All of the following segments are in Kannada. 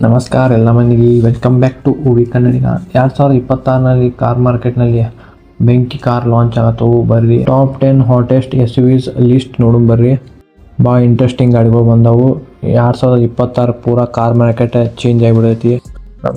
ನಮಸ್ಕಾರ ಎಲ್ಲ ಮಂದಿಗೆ welcome back to Uvi Kannadiga. 2026ನಲ್ಲಿ ಕಾರ್ ಮಾರ್ಕೆಟ್ನಲ್ಲಿ ಬೆಂಕಿ ಕಾರ್ ಲಾಂಚ್ ಆಗತ್ತವು. ಬರ್ರಿ ಟಾಪ್ 10 ಹಾಟೆಸ್ಟ್ SUVs ಲಿಸ್ಟ್ ನೋಡು ಬರ್ರಿ. ಭಾಳ ಇಂಟ್ರೆಸ್ಟಿಂಗ್ ಗಾಡಿಗಳು ಬಂದವು. 2026 ಪೂರಾ ಕಾರ್ ಮಾರ್ಕೆಟ್ ಚೇಂಜ್ ಆಗಿಬಿಡೈತಿ.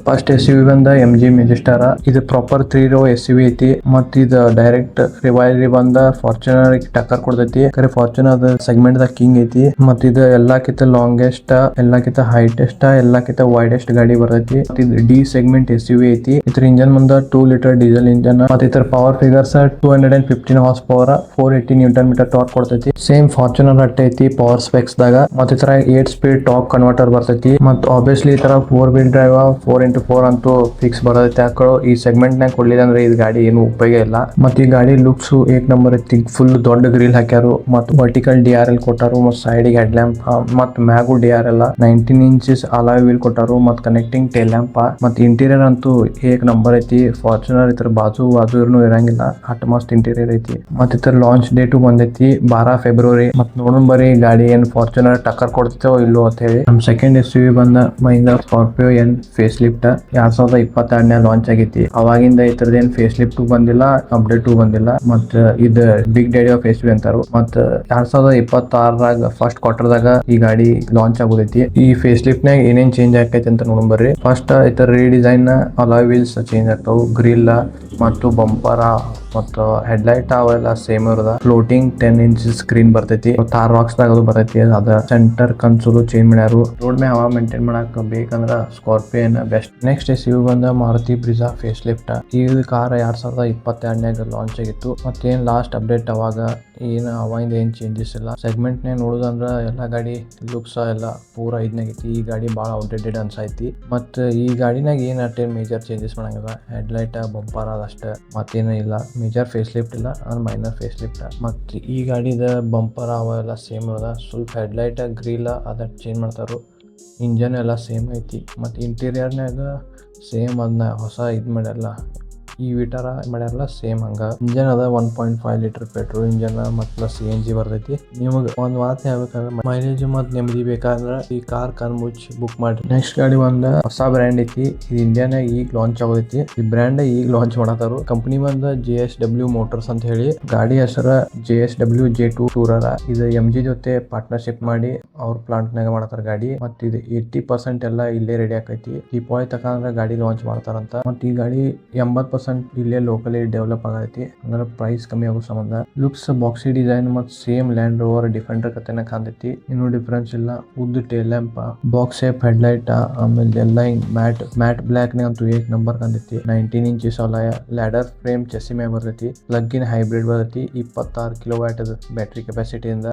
ಫಸ್ಟ್ SUV ಬಂದ MG ಮೆಜೆಸ್ಟಾರ. ಇದು ಪ್ರಾಪರ್ 3-row SUV ಐತಿ. ಮತ್ ಇದು ಡೈರೆಕ್ಟ್ ರಿವೈರಿ ಬಂದ ಫಾರ್ಚುನರ್ ಟಕ್ಕರ್ ಕೊಡ್ತೈತಿ. ಖರೆ ಫಾರ್ಚುನರ್ ಸೆಗ್ಮೆಂಟ್ ದ ಕಿಂಗ್ ಐತಿ. ಮತ್ ಇದು ಎಲ್ಲಾಕಿಂತ ಲಾಂಗೆಸ್ಟ್, ಎಲ್ಲಾಕಿಂತ ಹೈಟೆಸ್ಟ್, ಎಲ್ಲಾಕಿಂತ ವೈಡೆಸ್ಟ್ ಗಾಡಿ ಬರ್ತೈತಿ. ಇದು D ಸೆಗ್ಮೆಂಟ್ SUV ಐತಿ. ಇದ್ರ ಇಂಜನ್ ಮುಂದ 2 ಲೀಟರ್ ಡೀಸೆಲ್ ಇಂಜನ್. ಮತ್ ಇದ್ರ power figures 215 horse power, 480 newton meter torque ಕೊಡ್ತೈತಿ. ಸೇಮ್ ಫಾರ್ಚುನರ್ ಅಟ್ಟ ಐತಿ ಪವರ್ ಸ್ಪೆಕ್ಸ್ ದಾಗ. ಮತ್ ಇತರ 8 ಸ್ಪೀಡ್ ಟಾಪ್ ಕನ್ವರ್ಟರ್ ಬರ್ತೈತಿ. ಮತ್ ಆಬ್ವಿಯಸ್ಲಿ ಈ ತರ 4 ವೀಲ್ ಡ್ರೈವ್ 4x4 ಅಂತೂ ಫಿಕ್ಸ್ ಬರೋದೈತಿ. ಹಾಕೊಳ್ಳೋ ಈ ಸೆಗ್ಮೆಂಟ್ ನಾಗ ಕೊಡ್ಲಿಲ್ಲ ಅಂದ್ರೆ ಇದು ಗಾಡಿ ಏನು ಉಪಯೋಗ ಇಲ್ಲ. ಮತ್ ಈ ಗಾಡಿ ಲುಕ್ಸ್ ಏಕ್ ನಂಬರ್ ಐತಿ. ಫುಲ್ ದೊಡ್ಡ ಗ್ರಿಲ್ ಹಾಕ್ಯಾರು. ಮತ್ ವರ್ಟಿಕಲ್ DRL ಕೊಟ್ಟಾರು. ಮತ್ ಸೈಡ್ ಹೆಡ್ ಲ್ಯಾಂಪ್, ಮತ್ ಮ್ಯಾಗು DRL 19 ಇಂಚಸ್ ಅಲಾಯ್ ವೀಲ್ ಕೊಟ್ಟಾರು. ಮತ್ ಕನೆಕ್ಟಿಂಗ್ ಟೇಲ್ ಲ್ಯಾಂಪ್. ಮತ್ ಇಂಟೀರಿಯರ್ ಅಂತೂ ಏಕ್ ನಂಬರ್ ಐತಿ. ಫಾರ್ಚುನರ್ ಇತರ ಬಾಜು ಇರಂಗಿಲ್ಲ, ಅಟ್ ಮಸ್ತ್ ಇಂಟೀರಿಯರ್ ಐತಿ. ಮತ್ ಇತರ ಲಾಂಚ್ ಡೇಟು ಬಂದೈತಿ 12 ಫೆಬ್ರವರಿ. ಮತ್ ನೋಡೋಣ ಬರೀ ಗಾಡಿ ಏನ್ ಫಾರ್ಚುನರ್ ಟಕ್ಕರ್ ಕೊಡ್ತೈತೋ ಇಲ್ಲೋ ಅಂತ ಹೇಳಿ. ನಮ್ ಸೆಕೆಂಡ್ SUV ಬಂದ Mahindra Scorpio N face lift 2022 launch ಆಗೈತಿ. ಅವಾಗಿಂದ ಇತರದೇನ್ ಫೇಸ್ ಲಿಫ್ಟ್ ಬಂದಿಲ್ಲ, ಅಪ್ಡೇಟ್ ಬಂದಿಲ್ಲ. ಮತ್ ಇದು ಬಿಗ್ ಡ್ಯಾಡಿ ಆಫ್ SUV ಅಂತಾರು. ಮತ್ 2026 ಫಸ್ಟ್ ಕ್ವಾರ್ಟರ್ ದಾಗ ಈ ಗಾಡಿ ಲಾಂಚ್ ಆಗೋದೈತಿ. ಈ ಫೇಸ್ ಲಿಫ್ಟ್ ನಾಗ ಏನೇನ್ ಚೇಂಜ್ ಆಕೈತಿ ಅಂತ ನೋಡೋಣ ಬರ್ರಿ. ಫಸ್ಟ್ ಇತರ ರೀಡಿಸೈನ್ ಅಲಾಯ್ ವೀಲ್ಸ್ ಚೇಂಜ್ ಆಗ್ತಾವು. ಗ್ರಿಲ್ ಮತ್ತು ಬಂಪರ್ ಮತ್ತು ಹೆಡ್ಲೈಟ್ ಅವೆಲ್ಲ ಸೇಮ್ ಇರೋದ. ಫ್ಲೋಟಿಂಗ್ 10 ಇಂಚ್ ಸ್ಕ್ರೀನ್ ಬರ್ತೈತಿ. ತಾರ್ ರಾಕ್ಸ್ ದಾಗ ಅದು ಬರ್ತೈತಿ. ಅದ ಸೆಂಟರ್ ಕನ್ಸೋಲ್ ಚೇಂಜ್ ಮಾಡ್ಯಾರು. ರೋಡ್ ಮೇಲೆ ಹವಾ ಮೇಂಟೈನ್ ಮಾಡಕ್ ಬೇಕಂದ್ರ ಸ್ಕಾರ್ಪಿಯನ್ ಬೆಸ್ಟ್. ನೆಕ್ಸ್ಟ್ SUV ಬಂದ ಮಾರುತಿ ಬ್ರಿಜಾ ಫೇಸ್ ಲಿಫ್ಟ್. ಈ ಕಾರ್ 2022 ಲಾಂಚ್ ಆಗಿತ್ತು. ಮತ್ತೇನ್ ಲಾಸ್ಟ್ ಅಪ್ಡೇಟ್ ಅವಾಗ ಅವಾಗಿಂದ ಏನ್ ಚೇಂಜಸ್ ಇಲ್ಲ. ಸೆಗ್ಮೆಂಟ್ ನೇ ನೋಡುದಂದ್ರ ಎಲ್ಲಾ ಗಾಡಿ ಲುಕ್ಸ್ ಎಲ್ಲ ಪೂರಾ ಐತಿ. ಈ ಗಾಡಿ ಬಹಳ ಔಟ್ಡೇಟೆಡ್ ಅನ್ಸೈತಿ. ಮತ್ ಈ ಗಾಡಿನಾಗ ಏನ್ ಅಷ್ಟೇನ್ ಮೇಜರ್ ಚೇಂಜಸ್ ಮಾಡಂಗಿಲ್ಲ. ಹೆಡ್ಲೈಟ್ ಬಂಪರ್ ಅದಷ್ಟ, ಮತ್ತೇನು ಇಲ್ಲ. ಮೇಜರ್ ಫೇಸ್ ಲಿಫ್ಟ್ ಇಲ್ಲ, ಅದು ಮೈನರ್ ಫೇಸ್ ಲಿಫ್ಟ್. ಮತ್ ಈ ಗಾಡಿದ ಬಂಪರ್ ಅವೆಲ್ಲ ಸೇಮ್ ಅದ. ಸ್ವಲ್ಪ ಹೆಡ್ಲೈಟ್ ಗ್ರಿಲ್ ಅದ ಚೇಂಜ್ ಮಾಡ್ತಾರು. ಇಂಜನ್ ಎಲ್ಲ ಸೇಮ್ ಐತಿ. ಮತ್ ಇಂಟೀರಿಯರ್ನಾಗ ಸೇಮ್ ಅದನ್ನ ಹೊಸ ಮಾಡ್ಯಾರಲ್ಲ, ಈ ವಿಟಾರ ಮಾಡ್ಯಾರಲ್ಲ ಸೇಮ್ ಹಂಗ. ಇಂಜನ್ ಅದ 1.5 ಲೀಟರ್ ಪೆಟ್ರೋಲ್ ಇಂಜನ್ ಮತ್ ಪ್ಲಸ್ CNG ಬರ್ತೈತಿ. ನಿಮಗ್ ಒಂದ್ ಮಾತು ಹೇಳ್ಬೇಕಂದ್ರ ಮೈಲೇಜ್ ಮತ್ ನೆಮ್ಮದಿ ಬೇಕಾದ್ರ ಈ ಕಾರ್ ಕಣ್ಮುಚ್ಚಿ ಬುಕ್ ಮಾಡಿ. ನೆಕ್ಸ್ಟ್ ಗಾಡಿ ಒಂದ ಹೊಸ ಬ್ರ್ಯಾಂಡ್ ಐತಿ. ಇದು ಇಂಡಿಯಾನಾಗ ಈಗ ಲಾಂಚ್ ಆಗೈತಿ. ಈ ಬ್ರ್ಯಾಂಡ್ ಈಗ ಲಾಂಚ್ ಮಾಡತಾರು. ಕಂಪನಿ ಬಂದ JSW ಮೋಟರ್ಸ್ ಅಂತ ಹೇಳಿ. ಗಾಡಿ ಹೆಸರ JSW J2 ಟೂರರ್. ಇದು MG ಜೊತೆ ಪಾರ್ಟ್ನರ್ಶಿಪ್ ಮಾಡಿ ಅವ್ರ ಪ್ಲಾಂಟ್ ನಾಗ ಮಾಡತಾರ ಗಾಡಿ. ಮತ್ ಇದು 80% ಎಲ್ಲ ಇಲ್ಲೇ ರೆಡಿ ಆಕೈತಿ. ದೀಪಾವಳಿ ತಕಂದ್ರ ಗಾಡಿ ಲಾಂಚ್ ಮಾಡ್ತಾರಂತ. ಮತ್ ಈ ಗಾಡಿ 80% ಇಲ್ಲೇ ಲೋಕಲಿ ಡೆವಲಪ್ ಆಗೈತಿ. ಅಂದ್ರೆ ಪ್ರೈಸ್ ಕಮ್ಮಿ ಆಗೋ ಸಂಬಂಧ. ಲುಕ್ಸ್ ಬಾಕ್ಸಿ ಡಿಸೈನ್ ಮತ್ ಸೇಮ್ ಲ್ಯಾಂಡ್ ರೋವರ್ ಡಿಫೆಂಡರ್ ಕತೆನ ಕಾಂತೈತಿ. ಇನ್ನೂ ಡಿಫರೆನ್ಸ್ ಇಲ್ಲ. ಉದ್ದ tail lamp, box shape headlight, ಆಮೇಲೆ ಎಲ್ಲ ಮ್ಯಾಟ್ ಬ್ಲಾಕ್ ನೇ ಅಂತೂ ಏಕ್ ನಂಬರ್ ಕಾಂತೈತಿ. 19 inches alloy ladder frame chassis ಮ್ಯಾಗ ಬರ್ತೈತಿ. ಪ್ಲಗ್ ಇನ್ ಹೈಬ್ರಿಡ್ ಬರ್ತೈತಿ. 26 ಕಿಲೋವ್ಯಾಟ್ ಬ್ಯಾಟ್ರಿ ಕೆಪಾಸಿಟಿಯಿಂದ.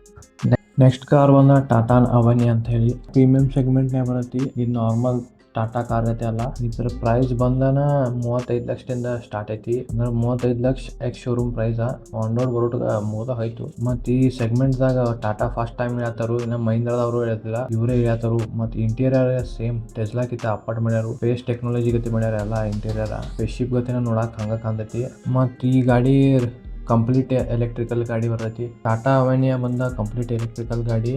ನೆಕ್ಸ್ಟ್ ಕಾರ್ ಬಂದ ಟಾಟಾ ಅವನಿ ಅಂತ ಹೇಳಿ. ಪ್ರೀಮಿಯಂ ಸೆಗ್ಮೆಂಟ್ ನೇ ಬರತಿ. ಇದು ನಾರ್ಮಲ್ ಟಾಟಾ ಕಾರ್ ಐತೆ ಅಲ್ಲ. ಇದ್ರ ಪ್ರೈಸ್ ಬಂದನ 35 ಲಕ್ಷದಿಂದ ಸ್ಟಾರ್ಟ್ ಐತಿ. ಅಂದ್ರೆ 35 lakh ex showroom price. On road ಬರೋಟಗ 30 ಆಯ್ತು. ಮತ್ ಈ ಸೆಗ್ಮೆಂಟ್ ದಾಗ ಟಾಟಾ ಫಸ್ಟ್ ಟೈಮ್ ಹೇಳ್ತಾರು. ಇನ್ನ ಮಹೀಂದ್ರದವರು ಹೇಳ್ತಿಲ್ಲ, ಇವರೇ ಹೇಳ್ತಾರು. ಮತ್ ಇಂಟೀರಿಯರ್ ಸೇಮ್ ಟೆಸ್ಲಾ ಕಿತ್ತ ಅಪಾರ್ಟ್ ಮಾಡ್ಯಾರು. ಫೇಸ್ ಟೆಕ್ನಾಲಜಿ ಗತಿ ಮಾಡ್ಯಾರ ಎಲ್ಲ ಇಂಟೀರಿಯರ್. ಸ್ಪೇಸ್ ಶಿಪ್ ಗತಿನ ನೋಡಕ್ ಹಂಗ ಕಾಂತೈತಿ. ಮತ್ ಈ ಗಾಡಿ ಕಂಪ್ಲೀಟ್ ಎಲೆಕ್ಟ್ರಿಕಲ್ ಗಾಡಿ ಬರ್ತೈತಿ. ಟಾಟಾ ಅವೆನಿಯಾ ಬಂದ ಕಂಪ್ಲೀಟ್ ಎಲೆಕ್ಟ್ರಿಕಲ್ ಗಾಡಿ.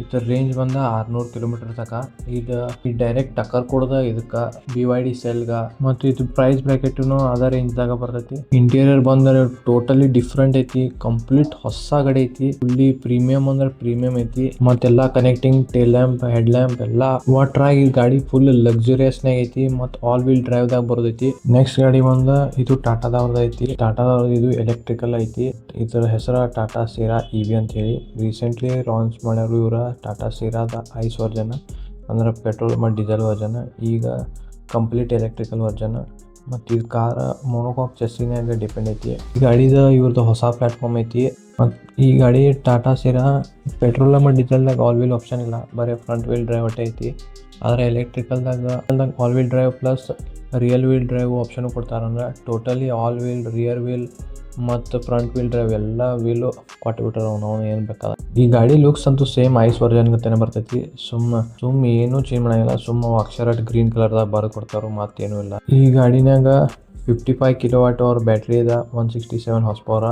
ಇದ್ರ ರೇಂಜ್ ಬಂದ 600 ಕಿಲೋಮೀಟರ್ ತಕ. ಇದು ಡೈರೆಕ್ಟ್ ಟಕ್ಕರ್ ಕೊಡದ ಇದಕ್ಕ BYD ಸೆಲ್ಗ. ಮತ್ತು ಇದು ಪ್ರೈಸ್ ಬ್ರಾಕೆಟ್ ಅದ ರೇಂಜ್ ದಾಗ ಬರ್ತೈತಿ. ಇಂಟೀರಿಯರ್ ಬಂದ್ರೆ ಟೋಟಲಿ ಡಿಫ್ರೆಂಟ್ ಐತಿ. ಕಂಪ್ಲೀಟ್ ಹೊಸ ಗಾಡಿ ಐತಿ. ಫುಲ್ಲಿ ಪ್ರೀಮಿಯಂ ಅಂದ್ರೆ ಪ್ರೀಮಿಯಂ ಐತಿ. ಮತ್ತೆಲ್ಲಾ connecting tail lamp, head lamp ಎಲ್ಲಾ ವಾಟ್ರಾಗಿ ಈ ಗಾಡಿ ಫುಲ್ ಲಕ್ಸುರಿಯಸ್ ನಾಗ ಐತಿ. ಮತ್ ಆಲ್ ವೀಲ್ ಡ್ರೈವ್ ದಾಗ ಬರೋದೈತಿ. ನೆಕ್ಸ್ಟ್ ಗಾಡಿ ಬಂದ ಇದು ಟಾಟಾದವ್ರದ್ದು ಐತಿ. ಟಾಟಾದವ್ರದ್ದು ಇದು ಎಲೆಕ್ಟ್ರಿಕಲ್ ಐತಿ. ಇದ್ರ ಹೆಸರ ಟಾಟಾ ಸೀರಾ EV ಅಂತ ಹೇಳಿ. ರೀಸೆಂಟ್ಲಿ ಲಾಂಚ್ ಮಾಡ್ಯಾರು ಇವ್ರ ಟಾಟಾ ಸೀರಾದ ಐಸ್ ವರ್ಜನ್. ಅಂದ್ರೆ ಪೆಟ್ರೋಲ್ ಮತ್ತು ಡೀಸೆಲ್ ವರ್ಜನ್. ಈಗ ಕಂಪ್ಲೀಟ್ ಎಲೆಕ್ಟ್ರಿಕಲ್ ವರ್ಜನ್. ಮತ್ತು ಈ ಕಾರ ಮೊನೋಕಾಕ್ ಚೆಸ್ಸಿನಾಗ ಡಿಪೆಂಡ್ ಐತಿ. ಈ ಗಾಡಿದ ಇವ್ರದ್ದು ಹೊಸ ಪ್ಲಾಟ್ಫಾರ್ಮ್ ಐತಿ. ಮತ್ತು ಈ ಗಾಡಿ ಟಾಟಾ ಸೀರಾ ಪೆಟ್ರೋಲ್ ಮತ್ತು ಡೀಸೆಲ್ದಾಗ ಆಲ್ ವೀಲ್ ಆಪ್ಷನ್ ಇಲ್ಲ, ಬರೀ ಫ್ರಂಟ್ ವೀಲ್ ಡ್ರೈವ್ ಒಟ್ಟೆ ಐತಿ. ಆದರೆ ಎಲೆಕ್ಟ್ರಿಕಲ್ದಾಗ all wheel drive plus rear wheel drive option ಕೊಡ್ತಾರಂದ್ರೆ totally all wheel, rear wheel ಮತ್ತು ಫ್ರಂಟ್ ವೀಲ್ ಡ್ರೈವ್ ಎಲ್ಲ ವೀಲು ಕೊಟ್ಬಿಟ್ಟಾರ. ನಾವು ಏನು ಬೇಕಾದ. ಈ ಗಾಡಿ ಲುಕ್ಸ್ ಅಂತೂ ಸೇಮ್ ಐಸ್ ವರ್ಜನ್ ಗತೆನೆ ಬರ್ತೈತಿ. ಸುಮ್ಮ ಏನು ಚೇಂಜ್ ಮಾಡಂಗಿಲ್ಲ. ಸುಮ್ಮ ಅಕ್ಷರ ಗ್ರೀನ್ ಕಲರ್ದಾಗ ಬರೆದು ಕೊಡ್ತಾರು, ಮತ್ತೇನು ಇಲ್ಲ. ಈ ಗಾಡಿನಾಗ 55 ಕಿಲೋವಾಟ್ ಅವರ್ ಬ್ಯಾಟ್ರಿ ಇದೆ, 167 ಹಾರ್ಸ್ ಪವರ್.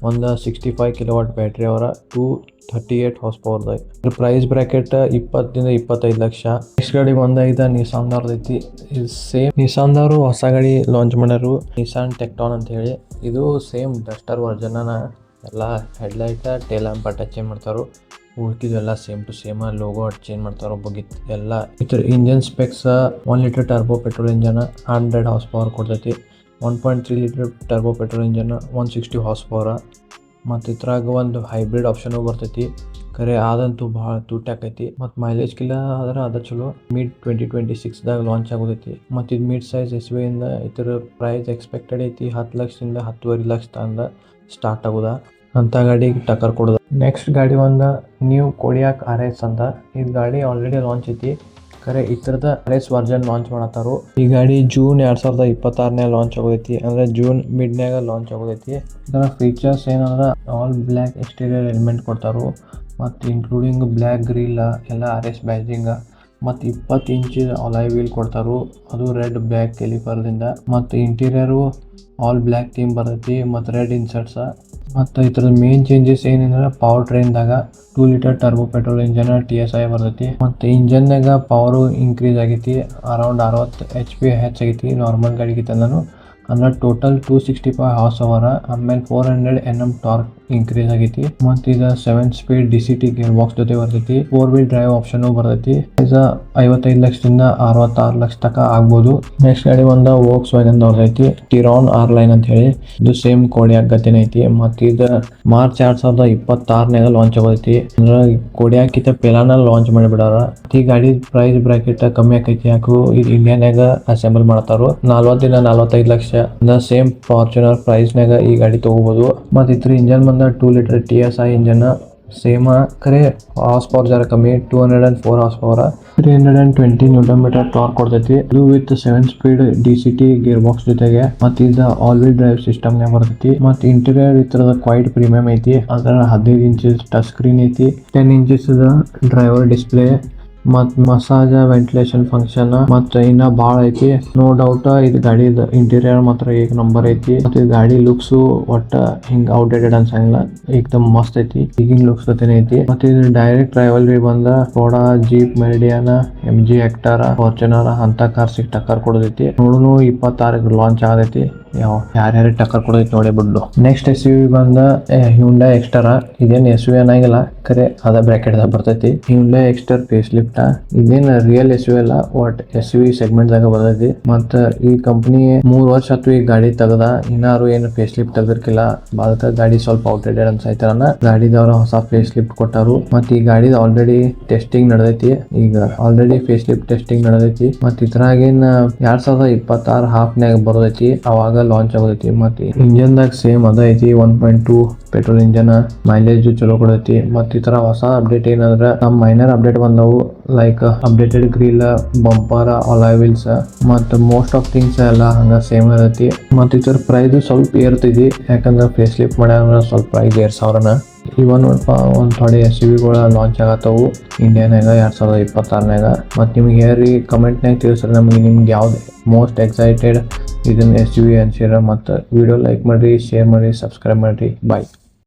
ಒಂದು 65 ಕಿಲೋವಾಟ್ ಬ್ಯಾಟ್ರಿ ಅವರ 238 ಹಾರ್ಸ್ ಪವರ್. ಇದ್ರ ಪ್ರೈಸ್ ಬ್ರಾಕೆಟ್ 20 - 25 ಲಕ್ಷ. ನೆಕ್ಸ್ಟ್ ಗಾಡಿ ಬಂದೈತೆ ನಿಸಾನ್ದವ್ರದ್ದು ಐತಿ. ಇದು ಸೇಮ್ ನಿಸಾನ್ದವರು ಹೊಸ ಗಾಡಿ ಲಾಂಚ್ ಮಾಡ್ಯಾರು, ನಿಸಾನ್ ಟೆಕ್ಟಾನ್ ಅಂತ ಹೇಳಿ. ಇದು ಸೇಮ್ ಡಸ್ಟರ್ ವರ್ಜನ್ನ ಎಲ್ಲ ಹೆಡ್ಲೈಟ್ ಟೇಲ್ ಲ್ಯಾಂಪ್ ಬಟ್ಟ ಚೇಂಜ್ ಮಾಡ್ತಾರೋ, ಉಳ್ಕಿದೆಲ್ಲ same to same. Logo change ಮಾಡ್ತಾರೋ ಬಗಿತ್ ಎಲ್ಲ. ಇದ್ರ engine specs 1 litre turbo petrol engine 100 horsepower ಕೊಡ್ತೈತಿ. 1.3 litre turbo petrol engine 160 horsepower. ಮತ್ತು ಇದ್ರಾಗ ಒಂದು ಹೈಬ್ರಿಡ್ ಆಪ್ಷನು ಬರ್ತೈತಿ. ಖರೆ ಆದಂತೂ ಭಾಳ ತುಟ್ಟಾಕೈತಿ. ಮತ್ತು ಮೈಲೇಜ್ ಕಿಲ್ಲ ಆದ್ರೆ ಅದು ಚಲೋ. ಮಿಡ್ 2026ದಾಗ ಲಾಂಚ್ ಆಗೋದೈತಿ. ಮತ್ತು ಇದು ಮಿಡ್ ಸೈಜ್ SUV ಇಂದ ಇದ್ರ ಪ್ರೈಸ್ ಎಕ್ಸ್ಪೆಕ್ಟೆಡ್ ಐತಿ 10 ಲಕ್ಷದಿಂದ 10.5 ಲಕ್ಷ ತನಕ ಸ್ಟಾರ್ಟ್ ಆಗೋದ. ಅಂಥ ಗಾಡಿಗೆ ಟಕ್ಕರ್ ಕೊಡೋದು. ನೆಕ್ಸ್ಟ್ ಗಾಡಿ ಒಂದು ನ್ಯೂ ಕೋಡಿಯಾಕ್ RS ಅಂತ. ಇದು ಗಾಡಿ ಆಲ್ರೆಡಿ ಲಾಂಚ್ ಐತಿ. ಖರೆ ಇತರದ RS ವರ್ಜನ್ ಲಾಂಚ್ ಮಾಡತ್ತಾರು. ಈ ಗಾಡಿ ಜೂನ್ 2026 ಲಾಂಚ್ ಆಗೋದೈತಿ. ಅಂದರೆ ಜೂನ್ ಮಿಡ್ನ್ಯಾಗ ಲಾಂಚ್ ಆಗೋದೈತಿ. ಇದರ ಫೀಚರ್ಸ್ ಏನಂದ್ರೆ ಆಲ್ ಬ್ಲ್ಯಾಕ್ ಎಕ್ಸ್ಟೀರಿಯರ್ ಎಲಿಮೆಂಟ್ ಕೊಡ್ತಾರು. ಮತ್ತು ಇನ್ಕ್ಲೂಡಿಂಗ್ ಬ್ಲ್ಯಾಕ್ ಗ್ರಿಲ್ ಎಲ್ಲ RS ಬ್ಯಾಜಿಂಗ್. ಮತ್ತು 20 ಇಂಚ್ ಅಲಾಯ್ ವೀಲ್ ಕೊಡ್ತಾರು, ಅದು ರೆಡ್ ಬ್ಯಾಕ್ ಕೆಲಿಫರ್ದಿಂದ. ಮತ್ತು ಇಂಟೀರಿಯರು ಆಲ್ ಬ್ಲ್ಯಾಕ್ ಥೀಮ್ ಬರ್ತೈತಿ ಮತ್ತು ರೆಡ್ ಇನ್ಸರ್ಟ್ಸ್. ಮತ್ತು ಇದ್ರದ್ದು ಮೇನ್ ಚೇಂಜಸ್ ಏನಂದ್ರೆ ಪವರ್ ಟ್ರೈನ್ದಾಗ 2 litre turbo petrol engine TSI ಬರ್ತೈತಿ. ಮತ್ತು ಇಂಜನ್ದಾಗ ಪವರು ಇನ್ಕ್ರೀಸ್ ಆಗೈತಿ, ಅರೌಂಡ್ 60 HP ಹೆಚ್ಚಾಗೈತಿ ನಾರ್ಮಲ್ ಗಾಡಿಗಿಂತನೂ. ಅಂದ್ರೆ ಟೋಟಲ್ 265 ಹಾರ್ಸ್ ಪವರ್. ಆಮೇಲೆ 400 Nm ಟಾರ್ಕ್ ಇನ್ಕ್ರೀಸ್ ಆಗೈತಿ. ಮತ್ತು ಇದು 7 ಸ್ಪೀಡ್ DCT ಗೇರ್ ಬಾಕ್ಸ್ ಜೊತೆ ಬರ್ತೈತಿ. 4 ವೀಲ್ ಡ್ರೈವ್ ಆಪ್ಷನು ಬರ್ತೈತಿ. ಇದು 55 ಲಕ್ಷದಿಂದ 66 ಲಕ್ಷ ತನಕ ಆಗ್ಬೋದು. ನೆಕ್ಸ್ಟ್ ಗಾಡಿ ಒಂದು ವೋಕ್ಸ್ ವ್ಯಾಗನ್ ಐತಿ, ಟಿರಾನ್ R ಲೈನ್ ಅಂತ ಹೇಳಿ. ಇದು ಸೇಮ್ ಕೋಡಿಯಾಕ್ ಗತಿನೇ ಐತಿ. ಮತ್ತು ಇದು ಮಾರ್ಚ್ 2026 ಲಾಂಚ್ ಆಗೋದೈತಿ. ಅಂದ್ರೆ ಕೋಡಿಯಾಕಿತ ಪೆಲಾನ ಲಾಂಚ್ ಮಾಡಿಬಿಡಾರ. ಈ ಗಾಡಿ ಪ್ರೈಸ್ ಬ್ರಾಕೆಟ್ ಕಮ್ಮಿ ಆಕೈತಿ. ಯಾಕು ಇದು ಇಂಡಿಯಾನಾಗ ಅಸೆಂಬಲ್ ಮಾಡ್ತಾರೋ. 40 - 45 ಲಕ್ಷ ಸೇಮ್ ಫಾರ್ಚುನರ್ ಪ್ರೈಸ್ನಾಗ ಈ ಗಾಡಿ ತಗೋಬಹುದು. ಮತ್ತು ಇದ್ರ ಇಂಜನ್ ಬಂದ 2 ಲೀಟರ್ TSI ಇಂಜನ್ ಸೇಮ್. ಖರೆ ಹಾರ್ಸ್ ಪವರ್ ಜರ ಕಮ್ಮಿ, 204 ಹಾರ್ಸ್ ಪವರ್, 320 Nm ಟಾರ್ಕ್ ಕೊಡ್ತೈತಿ. ಇದು with 7 speed DCT gear box ಜೊತೆಗೆ. ಮತ್ತು ಇದು ಆಲ್ ವೀಲ್ ಡ್ರೈವ್ ಸಿಸ್ಟಮ್ ನ್ಯಾಗ ಬರ್ತೈತಿ. ಮತ್ತು ಇಂಟೀರಿಯರ್ ಇತರದ ಕ್ವೈಟ್ ಪ್ರೀಮಿಯಂ ಐತಿ. ಅದರ 15 ಇಂಚಸ್ ಟಚ್ ಸ್ಕ್ರೀನ್ ಐತಿ, 10 ಇಂಚಸ್ ಡ್ರೈವರ್ ಡಿಸ್ಪ್ಲೇ, ಮತ್ತು ಮಸಾಜ್ ವೆಂಟಿಲೇಷನ್ ಫಂಕ್ಷನ್. ಮತ್ತು ಇನ್ನ ಭಾಳ ಐತಿ. ನೋ ಡೌಟ್ ಇದು ಗಾಡಿ ಇಂಟೀರಿಯರ್ ಮಾತ್ರ ಏಕ್ ನಂಬರ್ ಐತಿ. ಮತ್ತು ಇದು ಗಾಡಿ ಲುಕ್ಸು ಒಟ್ಟ ಹಿಂಗ್ ಔಟ್ಡೇಟೆಡ್ ಅನ್ಸಂಗಿಲ್ಲ, ಏಕ್ದಮ್ ಮಸ್ತ್ ಐತಿ. ಈಗಿನ ಲುಕ್ಸ್ ಜೊತೆನೆ ಐತಿ. ಮತ್ತು ಇದು ಡೈರೆಕ್ಟ್ ರೈವಲ್ರಿ ಬಂದ Skoda, jeep meridian, MG hectare, Fortuner ಅಂತ ಕಾರ್ಸಿಗೆ ಟಕ್ಕರ್ ಕೊಡೋದೈತಿ. ನೋಡುನು 26 ಲಾಂಚ್ ಆಗೈತಿ. ಯಾರ್ಯಾರು ಟಕ್ಕರ್ ಕೊಡೋದೈತಿ ನೋಡಿ ಬಿಡ್ಲು. ನೆಕ್ಸ್ಟ್ SUV ಬಂದ ಹ್ಯುಂಡೈ ಎಕ್ಸ್ಟರ್. ಇದೇನು SUV ಏನಾಗಿಲ್ಲ, ಖರೆ ಅದ ಬ್ರಾಕೆಟ್ ದಾಗ ಬರ್ತೈತಿ. Hyundai Exter face lift. ಇದೇನು ರಿಯಲ್ SUV ಅಲ್ಲ, ಒಟ್ SUV ಸೆಗ್ಮೆಂಟ್ ದಾಗ ಬರ್ತೈತಿ. ಮತ್ತು ಈ ಕಂಪನಿ 3 ವರ್ಷ ಆತು ಈ ಗಾಡಿ ತೆಗದ, ಇನ್ನಾರು ಏನು ಫೇಸ್ ಲಿಫ್ಟ್ ತೆಗದಿರ್ಕಿಲ್ಲ. ಬಾದಕ ಗಾಡಿ ಸ್ವಲ್ಪ ಔಟ್ಡೇಟೆಡ್ ಅನ್ಸೈತಾರನ ಗಾಡಿದವ್ರ ಹೊಸ ಫೇಸ್ ಲಿಫ್ಟ್ ಕೊಟ್ಟಾರು. ಮತ್ತು ಈ ಗಾಡಿದ ಆಲ್ರೆಡಿ ಟೆಸ್ಟಿಂಗ್ ನಡೆದೈತಿ. ಈಗ ಆಲ್ರೆಡಿ ಫೇಸ್ ಲಿಫ್ಟ್ ಟೆಸ್ಟಿಂಗ್ ನಡೆದೈತಿ. ಮತ್ತು ಇದ್ರಾಗೇನ್ 2026 ಹಾಫ್ನ್ಯಾಗ ಬರೋದೈತಿ, ಅವಾಗ ಲಾಂಚ್ ಆಗೋದೈತಿ. ಮತ್ತು ಇಂಜನ್ದಾಗ ಸೇಮ್ ಅದ ಐತಿ, 1.2 ಪೆಟ್ರೋಲ್ ಇಂಜನ್. ಮೈಲೇಜ್ ಚಲೋ ಕೊಡೈತಿ. ಮತ್ತು ಈ ತರ ಹೊಸ ಅಪ್ಡೇಟ್ ಏನಂದ್ರೆ ನಮ್ಮ ಮೈನರ್ ಅಪ್ಡೇಟ್ ಬಂದವು, like updated grill, bumper, alloy wheels. ಮತ್ತು ಮೋಸ್ಟ್ ಆಫ್ ಥಿಂಗ್ಸ್ ಎಲ್ಲ ಹಂಗ ಸೇಮ್ ಇರೈತಿ. ಮತ್ತು ಈ ತರ ಪ್ರೈಸ್ ಸ್ವಲ್ಪ ಏರ್ತೈತಿ, ಯಾಕಂದ್ರೆ ಫೇಸ್ ಲಿಫ್ಟ್ ಮಾಡ್ಯಾರ ಸ್ವಲ್ಪ ಪ್ರೈಸ್ ಏರ್ಸಾವ್ರನ. ಇವನ್ ಒಂದು ಥೋಡೆ SUVಗಳು ಲಾಂಚ್ ಆಗತ್ತವು ಇಂಡಿಯಾನಾಗ 2026ನ್ಯಾಗ. ಮತ್ತು ನಿಮ್ಗೆ ಯಾರಿ ಕಮೆಂಟ್ನಾಗ ತಿಳಿಸ್ರಿ ನಮಗೆ ನಿಮ್ಗೆ ಯಾವ್ದು ಮೋಸ್ಟ್ ಎಕ್ಸೈಟೆಡ್ ಇದನ್ನ SUV ಅನ್ಸಿರ. ಮತ್ತು ವಿಡಿಯೋ ಲೈಕ್ ಮಾಡಿರಿ, ಶೇರ್ ಮಾಡಿರಿ, ಸಬ್ಸ್ಕ್ರೈಬ್ ಮಾಡಿರಿ. ಬಾಯ್.